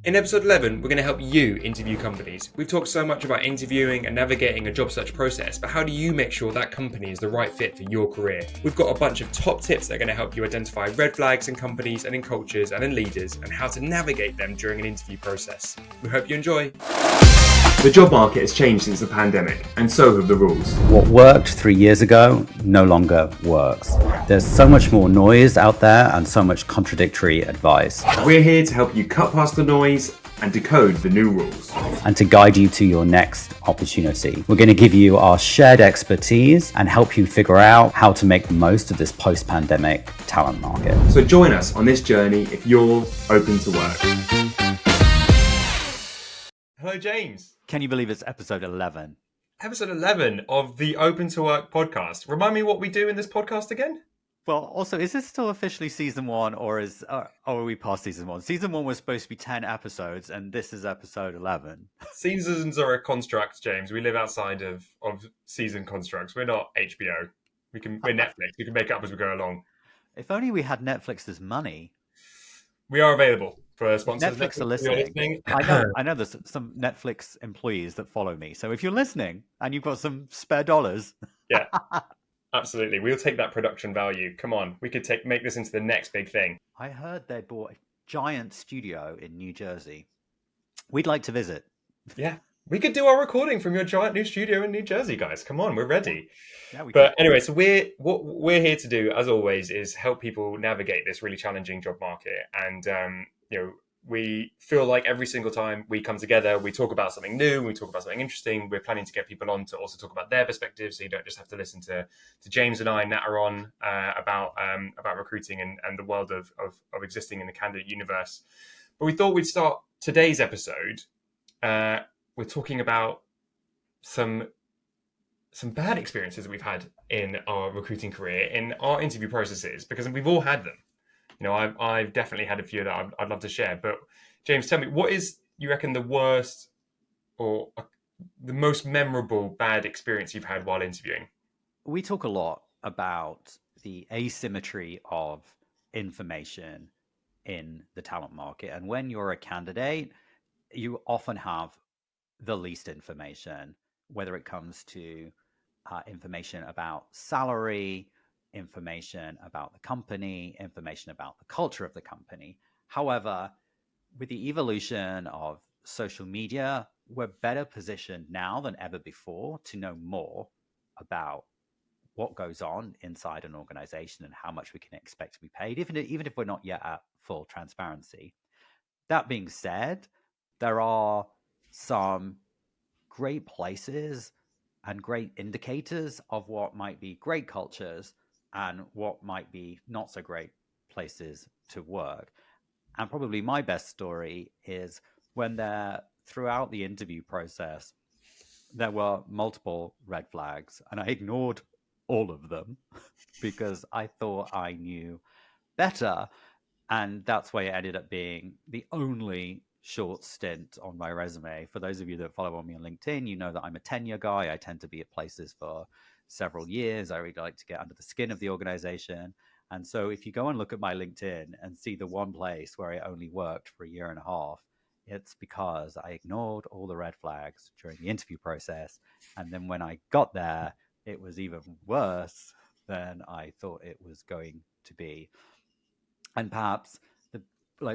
In episode 11, we're going to help you interview companies. We've talked so much about interviewing and navigating a job search process, but how do you make sure that company is the right fit for your career? We've got a bunch of top tips that are going to help you identify red flags in companies and in cultures and in leaders and how to navigate them during an interview process. We hope you enjoy. The job market has changed since the pandemic, and so have the rules. What worked 3 years ago no longer works. There's so much more noise out there and so much contradictory advice. We're here to help you cut past the noise and decode the new rules. And to guide you to your next opportunity. We're going to give you our shared expertise and help you figure out how to make the most of this post-pandemic talent market. So join us on this journey if you're open to work. Hello, James. Can you believe it's episode 11? Episode 11 of the Open to Work podcast. Remind me what we do in this podcast again? Well, also, is this still officially season 1 or are we past season 1? Season 1 was supposed to be 10 episodes and this is episode 11. Seasons are a construct, James. We live outside of season constructs. We're not HBO. We're Netflix. We can make it up as we go along. If only we had Netflix's money. We are available for sponsors. Netflix are listening. I know there's some Netflix employees that follow me. So if you're listening and you've got some spare dollars. Yeah, absolutely. We'll take that production value. Come on. We could make this into the next big thing. I heard they bought a giant studio in New Jersey. We'd like to visit. Yeah. We could do our recording from your giant new studio in New Jersey, guys. Come on, we're ready. Yeah, Anyway, so what we're here to do, as always, is help people navigate this really challenging job market. And we feel like every single time we come together, we talk about something new, we talk about something interesting. We're planning to get people on to also talk about their perspectives, so you don't just have to listen to James and I natter on about recruiting and the world of existing in the candidate universe. But we thought we'd start today's episode. We're talking about some bad experiences that we've had in our recruiting career, in our interview processes, because we've all had them. You know, I've definitely had a few that I'd love to share. But James, tell me, what is, you reckon, the worst or the most memorable bad experience you've had while interviewing? We talk a lot about the asymmetry of information in the talent market. And when you're a candidate, you often have the least information, whether it comes to information about salary, information about the company, information about the culture of the company. However, with the evolution of social media, we're better positioned now than ever before to know more about what goes on inside an organization and how much we can expect to be paid, even if we're not yet at full transparency. That being said, there are some great places and great indicators of what might be great cultures and what might be not so great places to work. And probably my best story is when throughout the interview process, there were multiple red flags and I ignored all of them because I thought I knew better. And that's why it ended up being the only short stint on my resume. For those of you that follow me on LinkedIn, you know that I'm a tenure guy. I tend to be at places for several years. I really like to get under the skin of the organization. And so if you go and look at my LinkedIn and see the one place where I only worked for a year and a half, it's because I ignored all the red flags during the interview process. And then when I got there, it was even worse than I thought it was going to be. And perhaps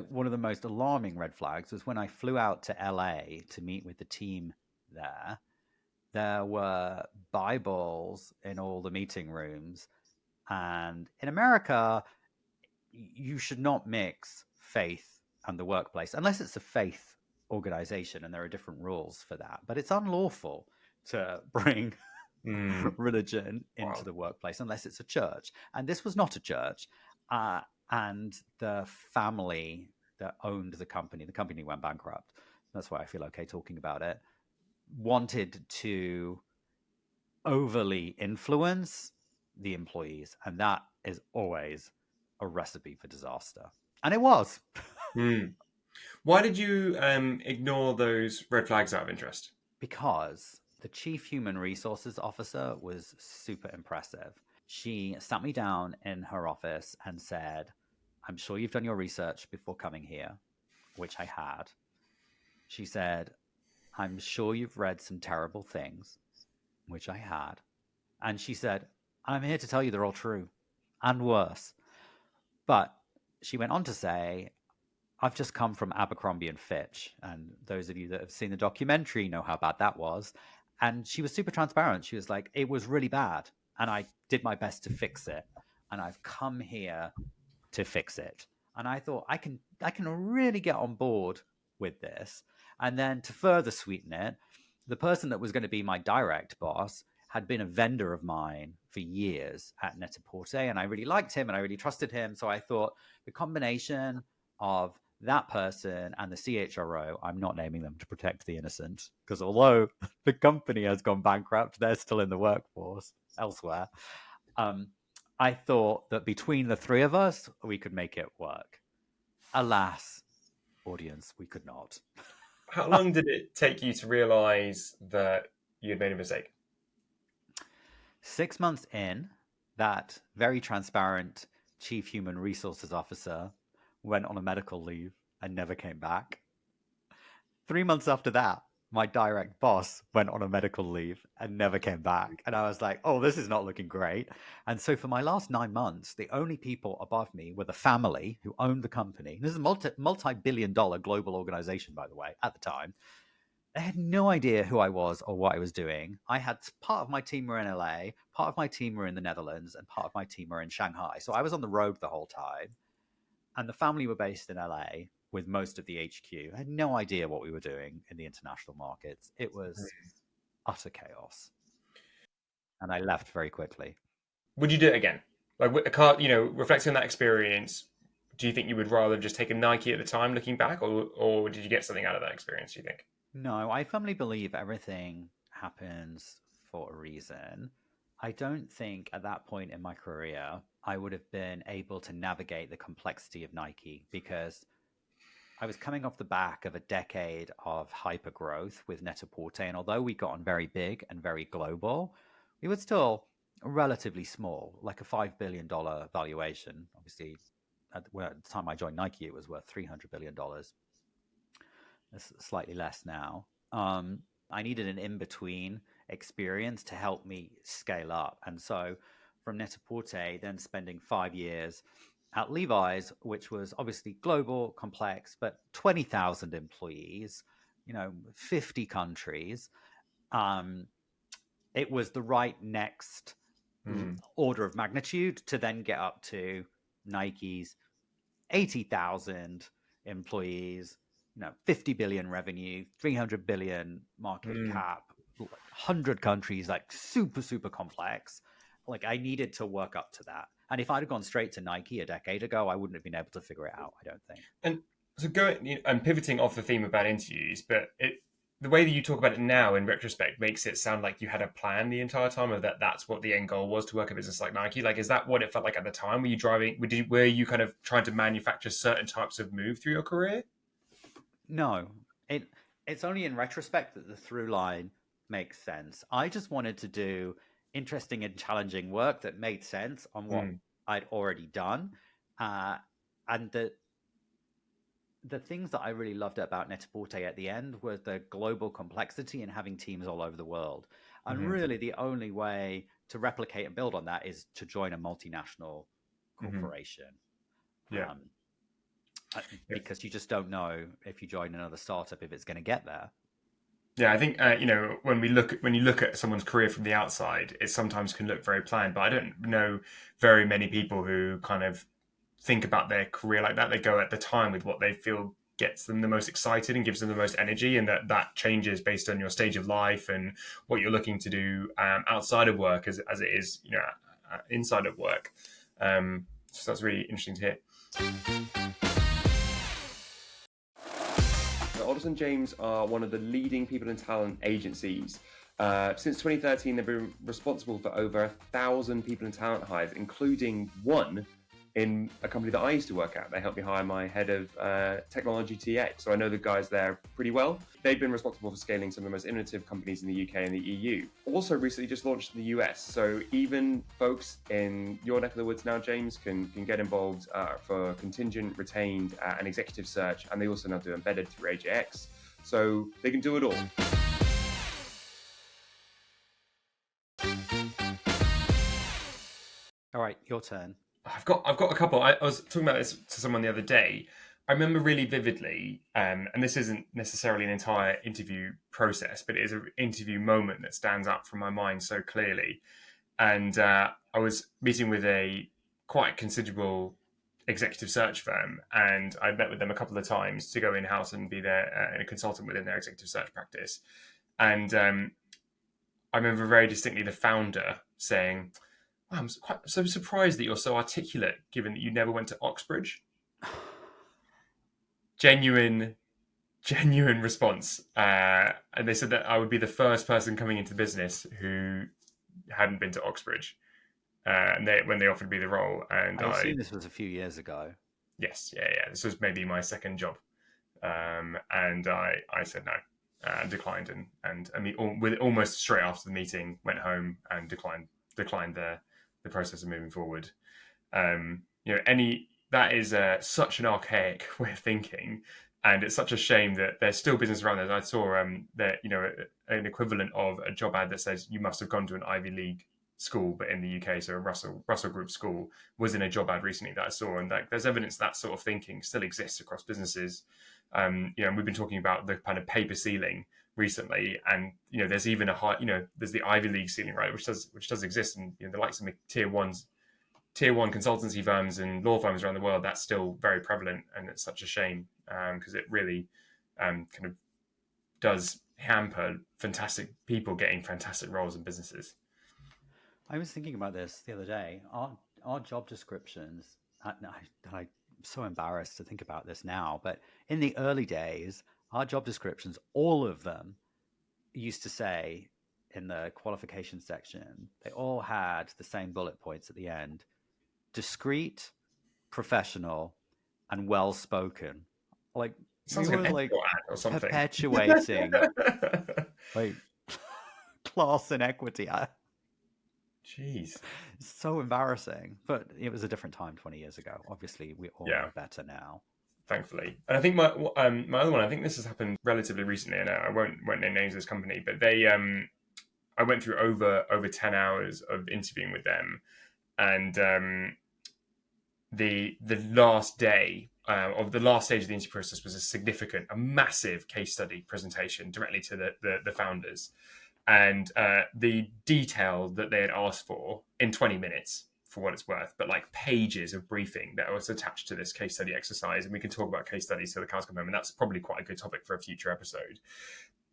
one of the most alarming red flags was when I flew out to LA to meet with the team there. There were Bibles in all the meeting rooms. And in America, you should not mix faith and the workplace, unless it's a faith organization and there are different rules for that. But it's unlawful to bring religion into the workplace unless it's a church. And this was not a church. And the family that owned the company went bankrupt. That's why I feel okay talking about it. Wanted to overly influence the employees. And that is always a recipe for disaster. And it was. Why did you ignore those red flags out of interest? Because the chief human resources officer was super impressive. She sat me down in her office and said, I'm sure you've done your research before coming here, which I had. She said, I'm sure you've read some terrible things, which I had. And she said, I'm here to tell you they're all true and worse. But she went on to say, I've just come from Abercrombie and Fitch. And those of you that have seen the documentary know how bad that was. And she was super transparent. She was like, it was really bad. And I did my best to fix it. And I've come here to fix it. And I thought, I can really get on board with this. And then to further sweeten it, the person that was going to be my direct boss had been a vendor of mine for years at Net-a-Porter, and I really liked him and I really trusted him. So I thought the combination of that person and the CHRO, I'm not naming them to protect the innocent, because although the company has gone bankrupt, they're still in the workforce elsewhere. I thought that between the three of us, we could make it work. Alas, audience, we could not. How long did it take you to realize that you had made a mistake? 6 months in, that very transparent chief human resources officer went on a medical leave and never came back. 3 months after that, my direct boss went on a medical leave and never came back. And I was like, oh, this is not looking great. And so for my last 9 months, the only people above me were the family who owned the company. This is a multi-billion-dollar global organization, by the way, at the time. They had no idea who I was or what I was doing. I had part of my team were in LA, part of my team were in the Netherlands, and part of my team were in Shanghai. So I was on the road the whole time. And the family were based in LA with most of the HQ. I had no idea what we were doing in the international markets. It was utter chaos. And I left very quickly. Would you do it again? Like, reflecting on that experience, do you think you would rather just take a Nike at the time looking back, or did you get something out of that experience, do you think? No, I firmly believe everything happens for a reason. I don't think at that point in my career, I would have been able to navigate the complexity of Nike, because I was coming off the back of a decade of hyper growth with Net-a-Porter. And although we got on very big and very global, we were still relatively small, like a $5 billion valuation. Obviously, at the time I joined Nike, it was worth $300 billion. It's slightly less now. I needed an in-between experience to help me scale up. And so from Net-a-Porter, then spending 5 years at Levi's, which was obviously global, complex, but 20,000 employees, 50 countries. It was the right next order of magnitude to then get up to Nike's 80,000 employees, 50 billion revenue, 300 billion market cap, 100 countries, like super, super complex. Like I needed to work up to that. And if I'd have gone straight to Nike a decade ago, I wouldn't have been able to figure it out, I don't think. And so going and pivoting off the theme about interviews, but the way that you talk about it now in retrospect makes it sound like you had a plan the entire time, of that's what the end goal was, to work a business like Nike. Like, is that what it felt like at the time? Were you kind of trying to manufacture certain types of move through your career? No, it's only in retrospect that the through line makes sense. I just wanted to do interesting and challenging work that made sense on what I'd already done. And the things that I really loved about Net-a-Porter at the end was the global complexity and having teams all over the world. And really the only way to replicate and build on that is to join a multinational corporation. Because you just don't know if you join another startup if it's going to get there. Yeah, I think when you look at someone's career from the outside, it sometimes can look very planned. But I don't know very many people who kind of think about their career like that. They go at the time with what they feel gets them the most excited and gives them the most energy, and that changes based on your stage of life and what you're looking to do outside of work as it is inside of work. So that's really interesting to hear. Alderson James are one of the leading people and talent agencies. Since 2013, they've been responsible for over 1,000 people and talent hires, including one in a company that I used to work at. They helped me hire my head of technology TA. So I know the guys there pretty well. They've been responsible for scaling some of the most innovative companies in the UK and the EU. Also recently just launched in the US. So even folks in your neck of the woods now, James, can get involved for contingent, retained and executive search. And they also now do embedded through AJX. So they can do it all. All right, your turn. I've got a couple. I was talking about this to someone the other day. I remember really vividly, and this isn't necessarily an entire interview process, but it is an interview moment that stands out from my mind so clearly. And I was meeting with a quite considerable executive search firm, and I met with them a couple of times to go in house and be a consultant within their executive search practice. And I remember very distinctly the founder saying, "Wow, I'm quite so surprised that you're so articulate, given that you never went to Oxbridge." Genuine response. And they said that I would be the first person coming into the business who hadn't been to Oxbridge. And when they offered me the role, and I assume this was a few years ago. Yes, yeah. This was maybe my second job, and I said no, and declined, and I mean, with almost straight after the meeting, went home and declined the process of moving forward. That is such an archaic way of thinking, and it's such a shame that there's still business around there. I saw that an equivalent of a job ad that says you must have gone to an Ivy League school, but in the UK, so a Russell Group school, was in a job ad recently that I saw, and there's evidence that sort of thinking still exists across businesses. And we've been talking about the kind of paper ceiling recently, and there's even a high, there's the Ivy League ceiling, right, which does exist, and the likes of tier one consultancy firms and law firms around the world, that's still very prevalent, and it's such a shame because it really kind of does hamper fantastic people getting fantastic roles in businesses. I was thinking about this the other day. Our job descriptions, I'm so embarrassed to think about this now, but in the early days, our job descriptions, all of them used to say in the qualification section, they all had the same bullet points at the end: discreet, professional, and well-spoken. Like, sounds we like were like or something. Perpetuating like class and equity. Jeez, it's so embarrassing. But it was a different time 20 years ago. Obviously, we all know better now. Thankfully. And I think my other one, I think this has happened relatively recently, and I won't name names of this company, but they I went through over 10 hours of interviewing with them, and the last day of the last stage of the interview process was a massive case study presentation directly to the founders, and the detail that they had asked for in 20 minutes, for what it's worth, but like pages of briefing that was attached to this case study exercise. And we can talk about case studies till the cows come home, and that's probably quite a good topic for a future episode.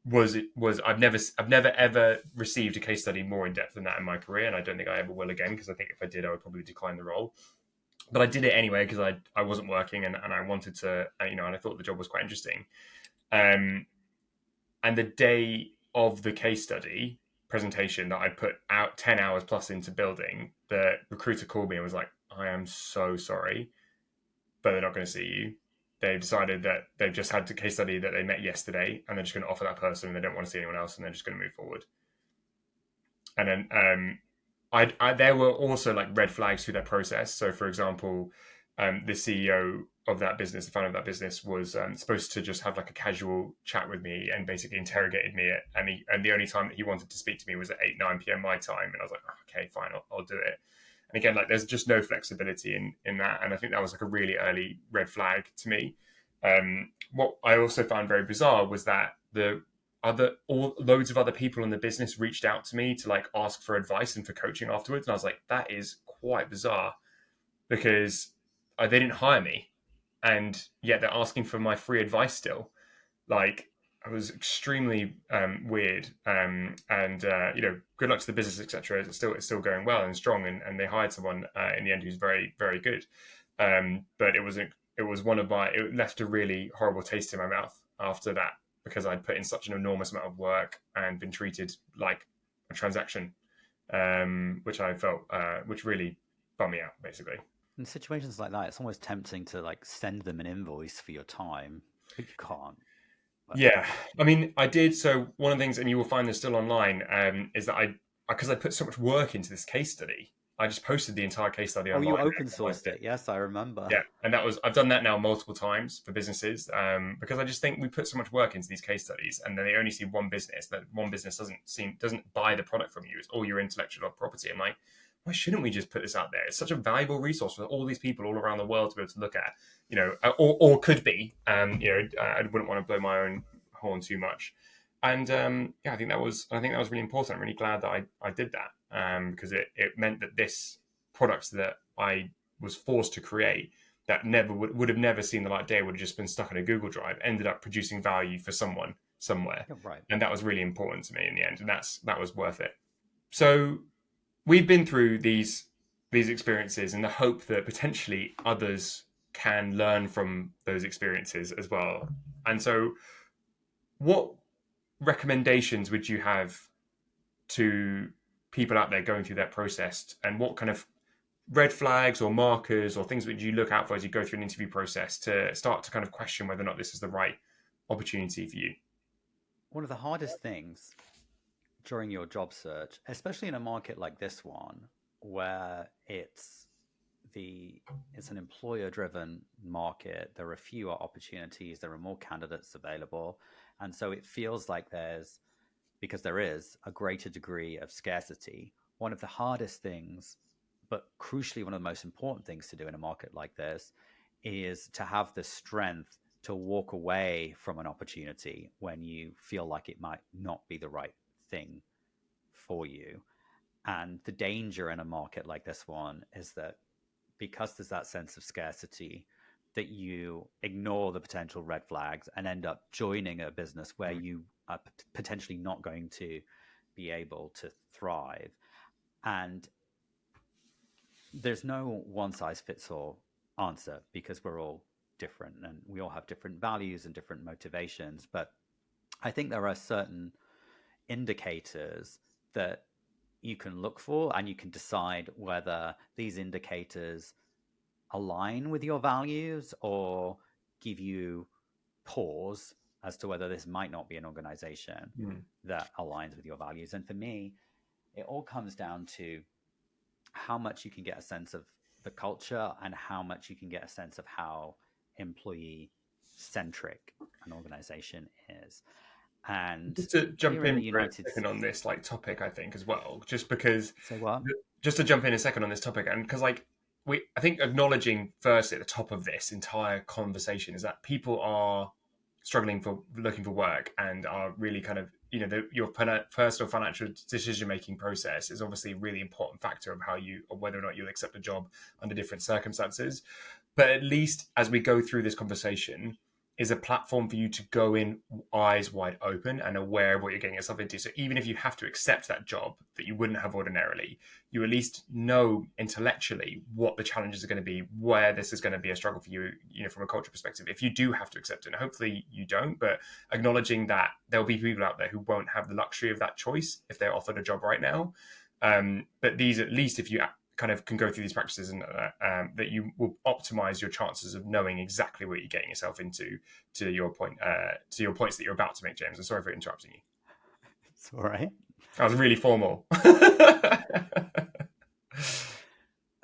I've never ever received a case study more in depth than that in my career, and I don't think I ever will again, because I think if I did, I would probably decline the role. But I did it anyway because I wasn't working, and I wanted to, and I thought the job was quite interesting. And the day of the case study presentation that I put out 10 hours plus into building, the recruiter called me and was like, "I am so sorry, but they're not going to see you. They've decided that they've just had the case study that they met yesterday, and they're just going to offer that person, and they don't want to see anyone else, and they're just going to move forward." And then there were also like red flags through that process. So, for example, the CEO of that business, the founder of that business, was supposed to just have like a casual chat with me and basically interrogated me. And the only time that he wanted to speak to me was at 9 p.m. my time. And I was like, oh, okay, fine, I'll do it. And again, like there's just no flexibility in that. And I think that was like a really early red flag to me. What I also found very bizarre was that loads of other people in the business reached out to me to like ask for advice and for coaching afterwards. And I was like, that is quite bizarre, because they didn't hire me, and yet they're asking for my free advice still. Like, it was extremely weird. And good luck to the business, etc. It's still going well and strong, and they hired someone in the end who's very, very good. But it left a really horrible taste in my mouth after that, because I'd put in such an enormous amount of work and been treated like a transaction, which I felt, which really bummed me out, basically. In situations like that, it's almost tempting to like send them an invoice for your time, but you can't. But... Yeah, I mean, I did. So one of the things, and you will find this still online, is that because I put so much work into this case study, I just posted the entire case study Oh, you online and open advertised sourced it. Yes, I remember. yeah, and I've done that now multiple times for businesses because I just think we put so much work into these case studies, and then they only see one business. That one business doesn't buy the product from you. It's all your intellectual property. I'm like, why shouldn't we just put this out there? It's such a valuable resource for all these people all around the world to be able to look at. Or could be. I wouldn't want to blow my own horn too much. And I think that was really important. I'm really glad that I did that because it meant that this product that I was forced to create that never would have never seen the light of day, would have just been stuck in a Google Drive, ended up producing value for someone somewhere. Yeah, right. And that was really important to me in the end. And that was worth it. So we've been through these experiences in the hope that potentially others can learn from those experiences as well. And so what recommendations would you have to people out there going through that process, and what kind of red flags or markers or things that you look out for as you go through an interview process to start to kind of question whether or not this is the right opportunity for you? One of the hardest things during your job search, especially in a market like this one, where it's an employer-driven market, there are fewer opportunities, there are more candidates available, and so it feels like because there is a greater degree of scarcity. One of the hardest things, but crucially one of the most important things to do in a market like this, is to have the strength to walk away from an opportunity when you feel like it might not be the right thing for you. And the danger in a market like this one is that because there's that sense of scarcity, that you ignore the potential red flags and end up joining a business where you are potentially not going to be able to thrive. And there's no one size fits all answer because we're all different and we all have different values and different motivations. But I think there are certain indicators that you can look for, and you can decide whether these indicators align with your values or give you pause as to whether this might not be an organization that aligns with your values. And for me, it all comes down to how much you can get a sense of the culture and how much you can get a sense of how employee centric an organization is. And just to jump in for a United second on this topic, I think as well, just because say what? Just to jump in a second on this topic, and because I think acknowledging first at the top of this entire conversation is that people are struggling for looking for work and are really kind of your personal financial decision making process is obviously a really important factor of or whether or not you'll accept a job under different circumstances. But at least as we go through this conversation, is a platform for you to go in eyes wide open and aware of what you're getting yourself into. So even if you have to accept that job that you wouldn't have ordinarily, you at least know intellectually what the challenges are going to be, where this is going to be a struggle for you, from a culture perspective, if you do have to accept it. And hopefully you don't, but acknowledging that there'll be people out there who won't have the luxury of that choice if they're offered a job right now. But these, at least if you kind of can go through these practices and that you will optimize your chances of knowing exactly what you're getting yourself into. To your point, to your points that you're about to make, James. I'm sorry for interrupting you. It's all right. I was really formal.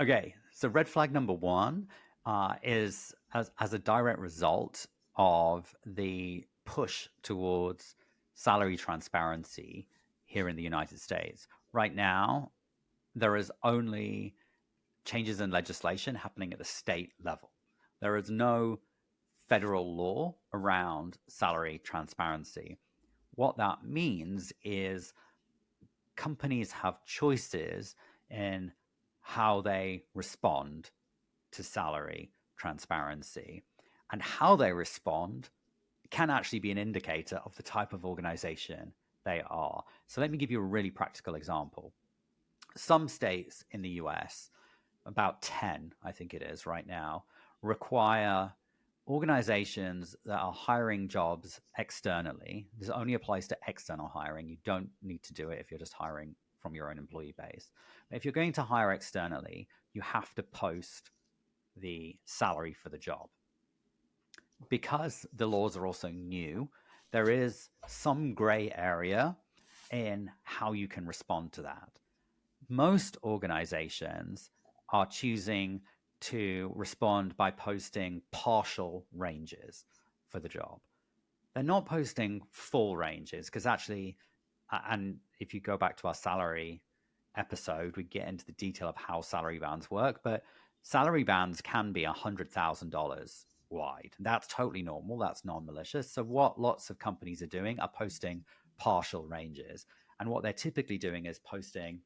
Okay, so red flag number one is as a direct result of the push towards salary transparency here in the United States. Right now, there is only changes in legislation happening at the state level. There is no federal law around salary transparency. What that means is companies have choices in how they respond to salary transparency, and how they respond can actually be an indicator of the type of organization they are. So let me give you a really practical example. Some states in the US, about 10, I think it is right now, require organizations that are hiring jobs externally. This only applies to external hiring. You don't need to do it if you're just hiring from your own employee base. But if you're going to hire externally, you have to post the salary for the job. Because the laws are also new, there is some gray area in how you can respond to that. most organizations are choosing to respond by posting partial ranges for the job. They're not posting full ranges because actually, and if you go back to our salary episode, we get into the detail of how salary bands work, but salary bands can be $100,000 wide. That's totally normal. That's non-malicious. So what lots of companies are doing are posting partial ranges. And what they're typically doing is posting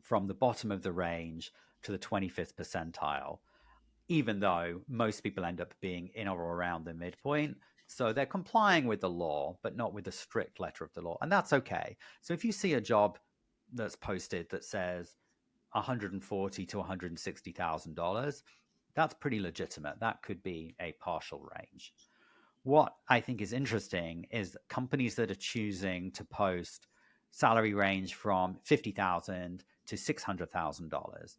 from the bottom of the range to the 25th percentile, even though most people end up being in or around the midpoint. So they're complying with the law, but not with the strict letter of the law. And that's okay. So if you see a job that's posted that says $140,000 to $160,000, that's pretty legitimate. That could be a partial range. What I think is interesting is companies that are choosing to post salary range from $50,000 to $600,000.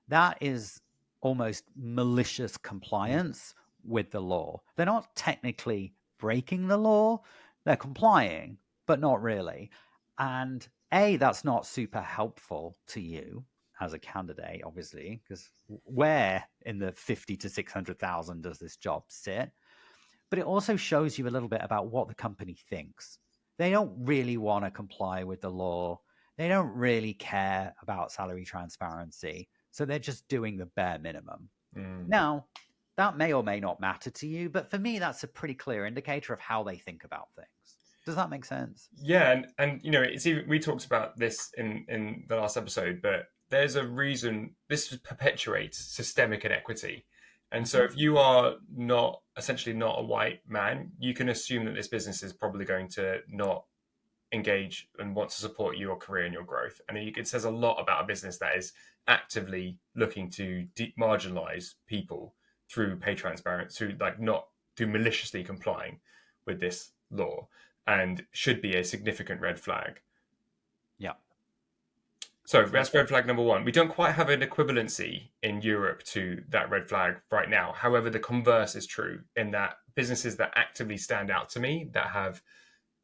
That is almost malicious compliance with the law. They're not technically breaking the law, they're complying, but not really. And that's not super helpful to you as a candidate, obviously, because where in the 50 to 600,000 does this job sit? But it also shows you a little bit about what the company thinks. They don't really want to comply with the law. They don't really care about salary transparency. So they're just doing the bare minimum. Now, that may or may not matter to you, but for me, that's a pretty clear indicator of how they think about things. Does that make sense? Yeah, and it's even, we talked about this in the last episode, but there's a reason this perpetuates systemic inequity. And so if you are essentially not a white man, you can assume that this business is probably going to not engage and want to support your career and your growth. And it says a lot about a business that is actively looking to marginalize people through pay transparency, through maliciously complying with this law, and should be a significant red flag. Yeah. So that's red flag number one. We don't quite have an equivalency in Europe to that red flag right now. However, the converse is true in that businesses that actively stand out to me, that have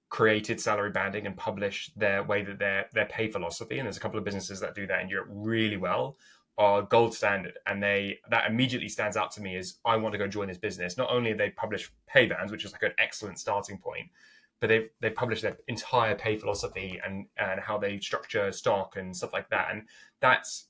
created salary banding and publish their way that their pay philosophy, and there's a couple of businesses that do that in Europe really well, are gold standard. And that immediately stands out to me as I want to go join this business. Not only have they published pay bands, which is like an excellent starting point, but they published their entire pay philosophy and how they structure stock and stuff like that. And that's,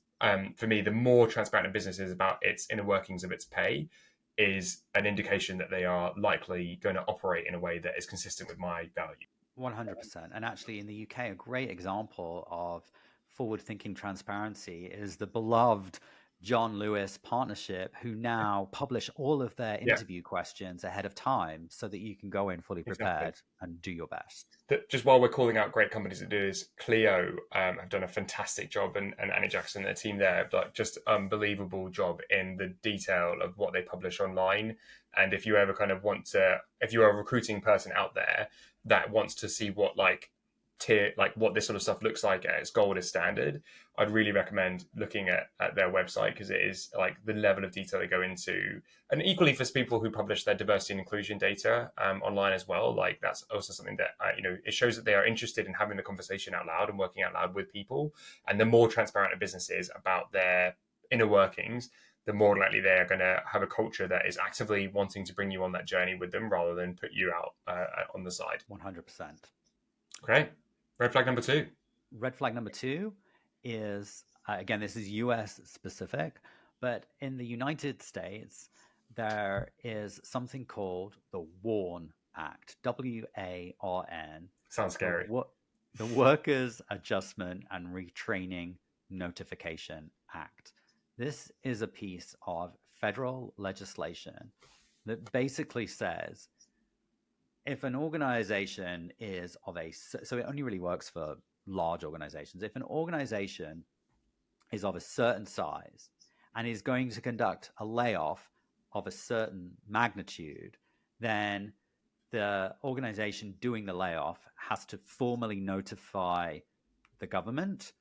for me, the more transparent a business is about its inner workings of its pay, is an indication that they are likely going to operate in a way that is consistent with my value. 100%. And actually, in the UK, a great example of forward-thinking transparency is the beloved John Lewis partnership, who now publish all of their interview questions ahead of time so that you can go in fully prepared and do your best. Just while we're calling out great companies that do this, Clio have done a fantastic job, and Annie Jackson and their team there, like, just unbelievable job in the detail of what they publish online. And if you ever kind of if you are a recruiting person out there that wants to see what what this sort of stuff looks like at its gold standard, I'd really recommend looking at their website, because it is like the level of detail they go into. And equally for people who publish their diversity and inclusion data online as well, like that's also something that it shows that they are interested in having the conversation out loud and working out loud with people. And the more transparent a business is about their inner workings, the more likely they are going to have a culture that is actively wanting to bring you on that journey with them, rather than put you out on the side. 100%. Okay. Red flag number two. Red flag number two is, again, this is US specific, but in the United States, there is something called the WARN Act, WARN. Sounds scary. The Workers Adjustment and Retraining Notification Act. This is a piece of federal legislation that basically says, if an organization is so it only really works for large organizations. If an organization is of a certain size and is going to conduct a layoff of a certain magnitude, then the organization doing the layoff has to formally notify the government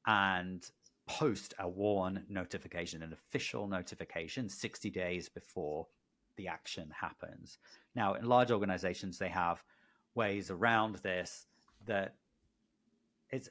and post a WARN notification, an official notification, 60 days before the action happens. Now, in large organizations, they have ways around this that it's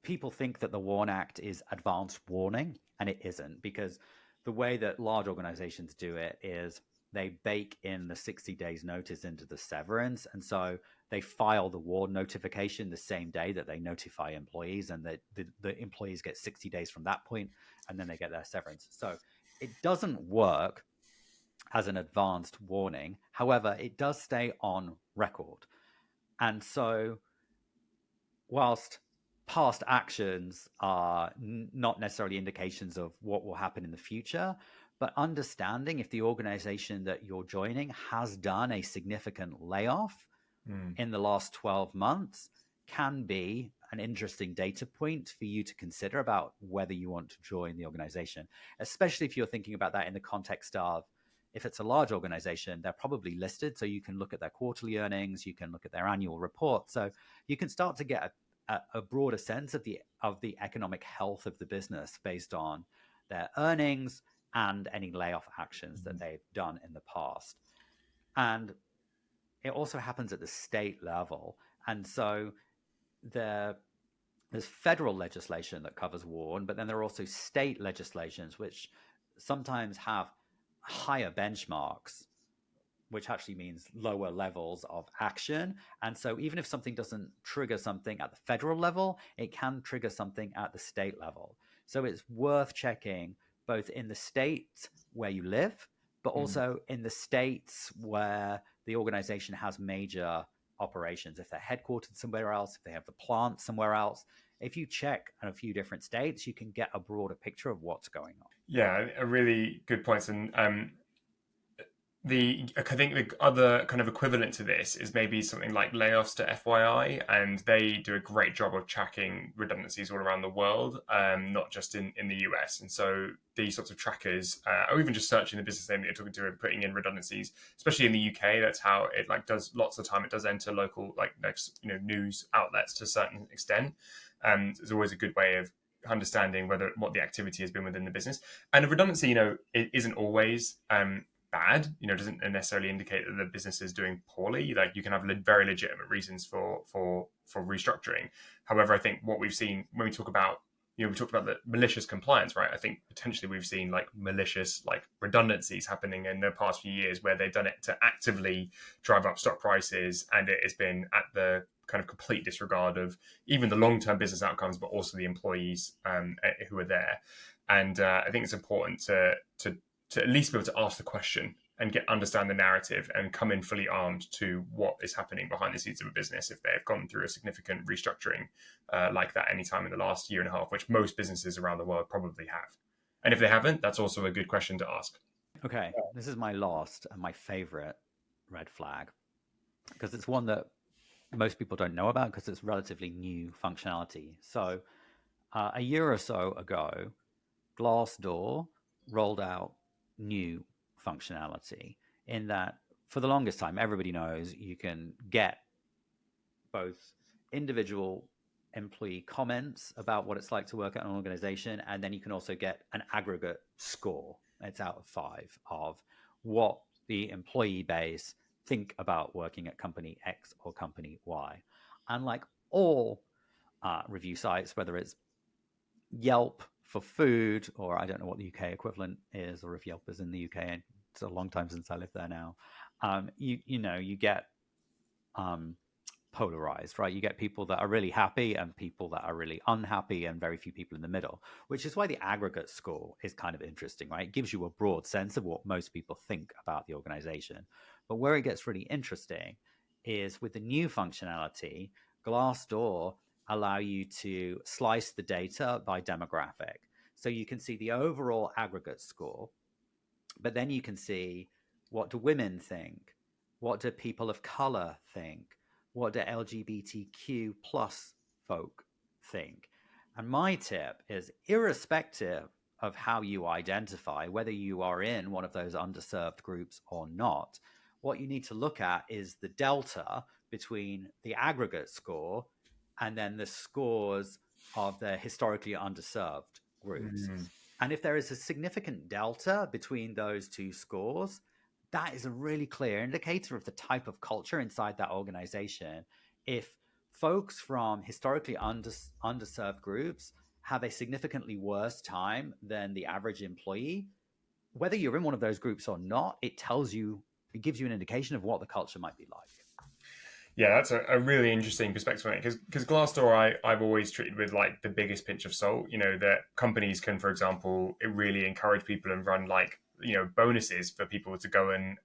people think that the WARN Act is advanced warning, and it isn't, because the way that large organizations do it is they bake in the 60 days notice into the severance. And so they file the WARN notification the same day that they notify employees, and the employees get 60 days from that point, and then they get their severance. So it doesn't work as an advanced warning. However, it does stay on record. And so whilst past actions are not necessarily indications of what will happen in the future, but understanding if the organization that you're joining has done a significant layoff in the last 12 months can be an interesting data point for you to consider about whether you want to join the organization, especially if you're thinking about that in the context of, if it's a large organization, they're probably listed, so you can look at their quarterly earnings, you can look at their annual report, so you can start to get a broader sense of the economic health of the business based on their earnings and any layoff actions that they've done in the past. And it also happens at the state level. And so there's federal legislation that covers WARN, but then there are also state legislations which sometimes have higher benchmarks, which actually means lower levels of action. And so even if something doesn't trigger something at the federal level, it can trigger something at the state level. So it's worth checking both in the state where you live, but also in the states where the organization has major operations. If they're headquartered somewhere else, if they have the plant somewhere else, if you check in a few different states, you can get a broader picture of what's going on. Yeah, a really good point. And I think the other kind of equivalent to this is maybe something like Layoffs to FYI, and they do a great job of tracking redundancies all around the world, not just in the US. And so these sorts of trackers, or even just searching the business name that you're talking to and putting in redundancies, especially in the UK, that's how it does lots of the time. It does enter local news outlets to a certain extent. It's always a good way of understanding what the activity has been within the business. And a redundancy, it isn't always bad, doesn't necessarily indicate that the business is doing poorly. Like, you can have very legitimate reasons for restructuring. However, I think what we've seen when we talk about, we talked about the malicious compliance, right? I think potentially we've seen malicious redundancies happening in the past few years where they've done it to actively drive up stock prices, and it has been at the kind of complete disregard of even the long-term business outcomes, but also the employees who are there. And I think it's important to at least be able to ask the question and understand the narrative and come in fully armed to what is happening behind the scenes of a business if they have gone through a significant restructuring like that anytime in the last year and a half, which most businesses around the world probably have. And if they haven't, that's also a good question to ask. Okay, this is my last and my favorite red flag, because it's one that most people don't know about because it's relatively new functionality. So a year or so ago, Glassdoor rolled out new functionality in that, for the longest time, everybody knows you can get both individual employee comments about what it's like to work at an organization, and then you can also get an aggregate score. It's out of 5 of what the employee base think about working at company X or company Y. And like all review sites, whether it's Yelp for food, or I don't know what the UK equivalent is, or if Yelp is in the UK, it's a long time since I lived there now. You get polarized, right? You get people that are really happy and people that are really unhappy, and very few people in the middle, which is why the aggregate score is kind of interesting, right? It gives you a broad sense of what most people think about the organization. But where it gets really interesting is with the new functionality, Glassdoor allow you to slice the data by demographic. So you can see the overall aggregate score, but then you can see, what do women think? What do people of color think? What do LGBTQ plus folk think? And my tip is, irrespective of how you identify, whether you are in one of those underserved groups or not, what you need to look at is the delta between the aggregate score and then the scores of the historically underserved groups. And if there is a significant delta between those two scores, that is a really clear indicator of the type of culture inside that organization. If folks from historically underserved groups have a significantly worse time than the average employee. Whether you're in one of those groups or not, it gives you an indication of what the culture might be like. Yeah, that's a really interesting perspective on it, because Glassdoor I've always treated with like the biggest pinch of salt. That companies can, for example, really encourage people and run like bonuses for people to go and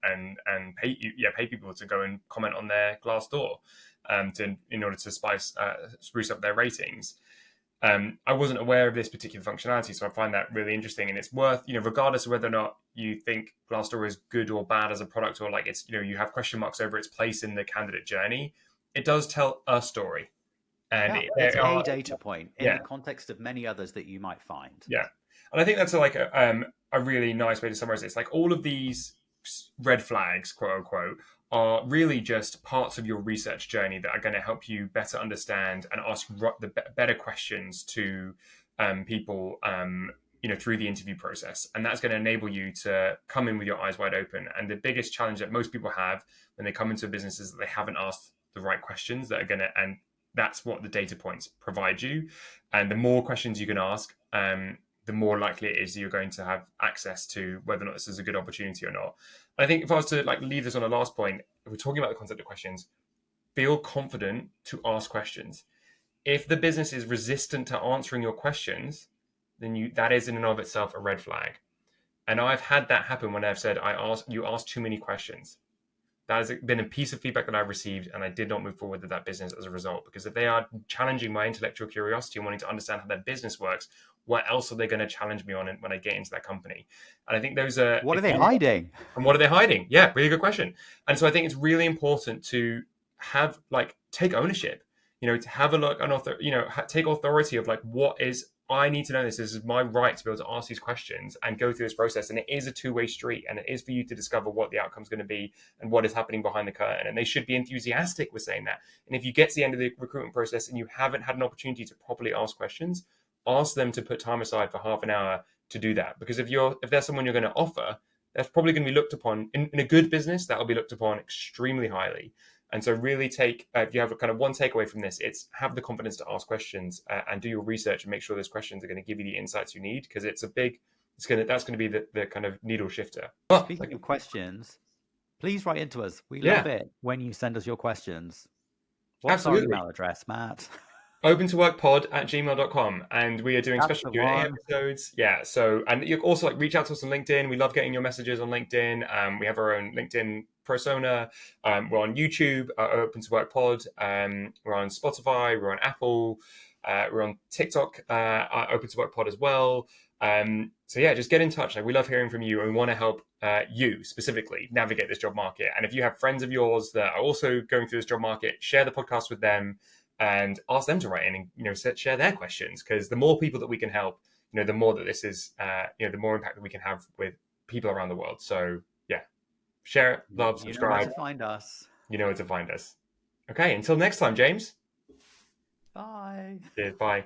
pay people to go and comment on their Glassdoor, in order to spruce up their ratings. I wasn't aware of this particular functionality, so I find that really interesting, and it's worth, regardless of whether or not you think Glassdoor is good or bad as a product, or like it's, you have question marks over its place in the candidate journey, it does tell a story, and it's a data point in yeah, the context of many others that you might find. Yeah, and I think that's like a really nice way to summarize it. It's like all of these red flags, quote unquote, are really just parts of your research journey that are going to help you better understand and ask the better questions to people, through the interview process. And that's going to enable you to come in with your eyes wide open. And the biggest challenge that most people have when they come into a business is that they haven't asked the right questions that are going to, and that's what the data points provide you. And the more questions you can ask, the more likely it is you're going to have access to whether or not this is a good opportunity or not. And I think if I was to like leave this on a last point, if we're talking about the concept of questions, feel confident to ask questions. If the business is resistant to answering your questions, then that is in and of itself a red flag. And I've had that happen when I've said, you asked too many questions. That has been a piece of feedback that I've received, and I did not move forward with that business as a result. Because if they are challenging my intellectual curiosity and wanting to understand how their business works, what else are they going to challenge me on when I get into that company? And I think those are... What are they hiding? And what are they hiding? Yeah, really good question. And so I think it's really important to take ownership, to have a look and take authority of like, what is... I need to know this. This is my right to be able to ask these questions and go through this process. And it is a two-way street, and it is for you to discover what the outcome is going to be and what is happening behind the curtain. And they should be enthusiastic with saying that. And if you get to the end of the recruitment process and you haven't had an opportunity to properly ask questions, ask them to put time aside for half an hour to do that. Because if there's someone you're going to offer, that's probably going to be looked upon in a good business, that will be looked upon extremely highly. And so really if you have a kind of one takeaway from this, it's have the confidence to ask questions and do your research and make sure those questions are going to give you the insights you need, because that's going to be the kind of needle shifter. Speaking of questions, please write into us. We love it when you send us your questions. What's our email address, Matt? opentoworkpod@gmail.com, and we are doing special Q&A episodes. Yeah, so, and you also reach out to us on LinkedIn. We love getting your messages on LinkedIn. We have our own LinkedIn persona. We're on YouTube, Open to Work Pod. We're on Spotify. We're on Apple. We're on TikTok, Open to Work Pod as well. So yeah, just get in touch. We love hearing from you, and we want to help you specifically navigate this job market. And if you have friends of yours that are also going through this job market, share the podcast with them and ask them to write in and share their questions, because the more people that we can help, the more that this is the more impact that we can have with people around the world. So yeah, share it, love, subscribe. You know where to find us. You know where to find us. Okay, until next time, James. Bye. Cheers, bye.